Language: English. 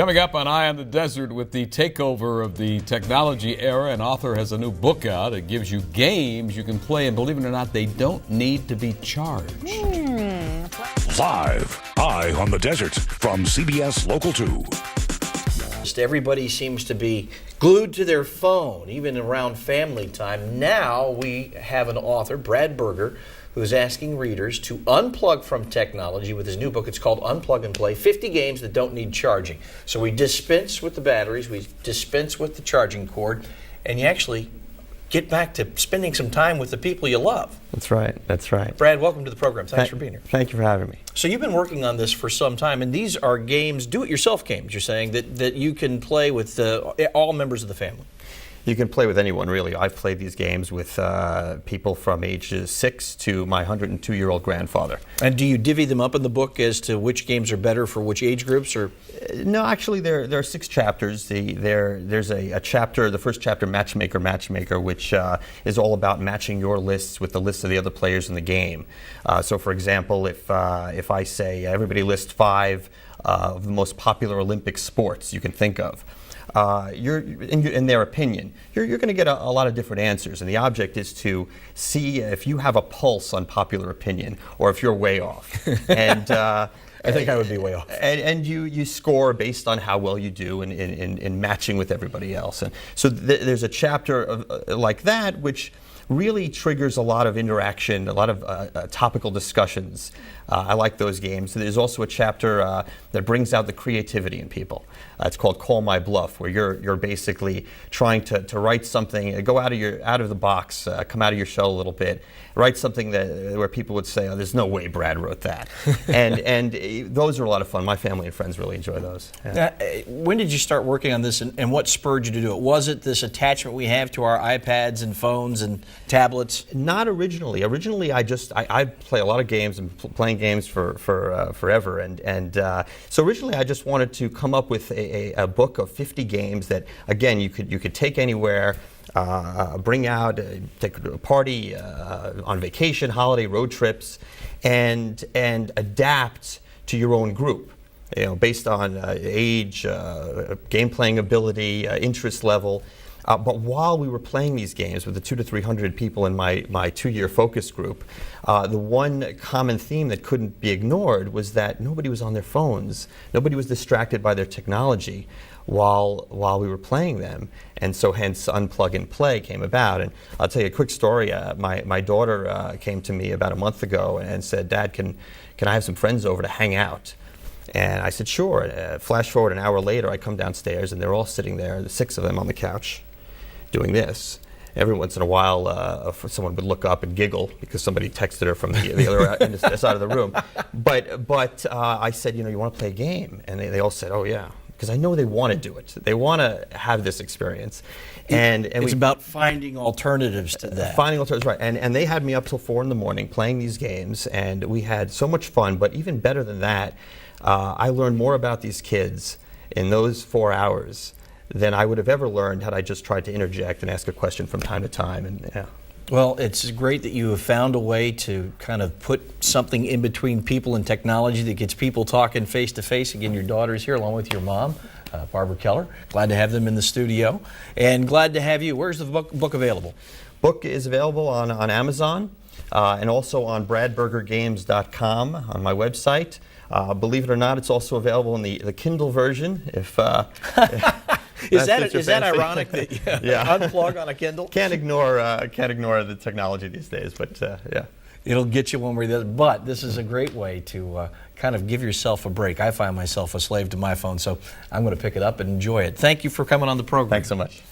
Coming up on Eye on the Desert with the takeover of the technology era, an author has a new book out. It gives you games you can play, and believe it or not, they don't need to be charged. Live, Eye on the Desert from CBS Local 2. Everybody seems to be glued to their phone, even around family time. Now we have an author, Brad Berger, who's asking readers to unplug from technology with his new book. It's called Unplug and Play, 50 games that don't need charging. So we dispense with the batteries, we dispense with the charging cord, and you actually get back to spending some time with the people you love. That's right, that's right. Brad, welcome to the program. Thanks for being here. Thank you for having me. So you've been working on this for some time, and these are games, do-it-yourself games, you're saying, that you can play with all members of the family. You can play with anyone, really. I've played these games with people from ages 6 to my 102-year-old grandfather. And do you divvy them up in the book as to which games are better for which age groups? Or no, actually, there are 6 chapters. There's a chapter, the first chapter, Matchmaker, which is all about matching your lists with the lists of the other players in the game. So, for example, if I say everybody list 5 of the most popular Olympic sports you can think of, in their opinion, you're going to get a lot of different answers, and the object is to see if you have a pulse on popular opinion or if you're way off. And I think I would be way off. And you score based on how well you do in matching with everybody else. And so there's a chapter like that which really triggers a lot of interaction, a lot of topical discussions. I like those games. There's also a chapter that brings out the creativity in people. It's called Call My Bluff, where you're basically trying to write something, go out of the box, come out of your shell a little bit, write something where people would say, "Oh, there's no way Brad wrote that," and those are a lot of fun. My family and friends really enjoy those. Yeah. When did you start working on this, and what spurred you to do it? Was it this attachment we have to our iPads and phones and tablets? Not originally. Originally, I play a lot of games and playing games for forever, and so originally I just wanted to come up with a book of 50 games that, again, you could take anywhere, bring out, take a party, on vacation, holiday, road trips, and adapt to your own group. You know, based on age, game playing ability, interest level. But while we were playing these games with the 200 to 300 people in my 2-year focus group, the one common theme that couldn't be ignored was that nobody was on their phones. Nobody was distracted by their technology while we were playing them. And so hence Unplug and Play came about. And I'll tell you a quick story. My daughter came to me about a month ago and said, "Dad, can I have some friends over to hang out?" And I said, "Sure." Flash forward an hour later, I come downstairs and they're all sitting there, the 6 of them on the couch, doing this. Every once in a while, someone would look up and giggle because somebody texted her from the other side of the room. But I said, "You want to play a game?" And they all said, "Oh yeah," because I know they want to do it. They want to have this experience. And it's about finding alternatives to that. Finding alternatives, right. And they had me up till 4 in the morning playing these games, and we had so much fun. But even better than that, I learned more about these kids in those 4 hours than I would have ever learned had I just tried to interject and ask a question from time to time. And yeah. Well, it's great that you have found a way to kind of put something in between people and technology that gets people talking face to face. Again, your daughter's here along with your mom, Barbara Keller. Glad to have them in the studio, and glad to have you. Where's the book available? Book is available on Amazon and also on bradbergergames.com on my website. Believe it or not, it's also available in the Kindle version. Is that ironic that you unplug on a Kindle? Can't ignore the technology these days, but yeah. It'll get you one way or the other. But this is a great way to kind of give yourself a break. I find myself a slave to my phone, so I'm going to pick it up and enjoy it. Thank you for coming on the program. Thanks so much.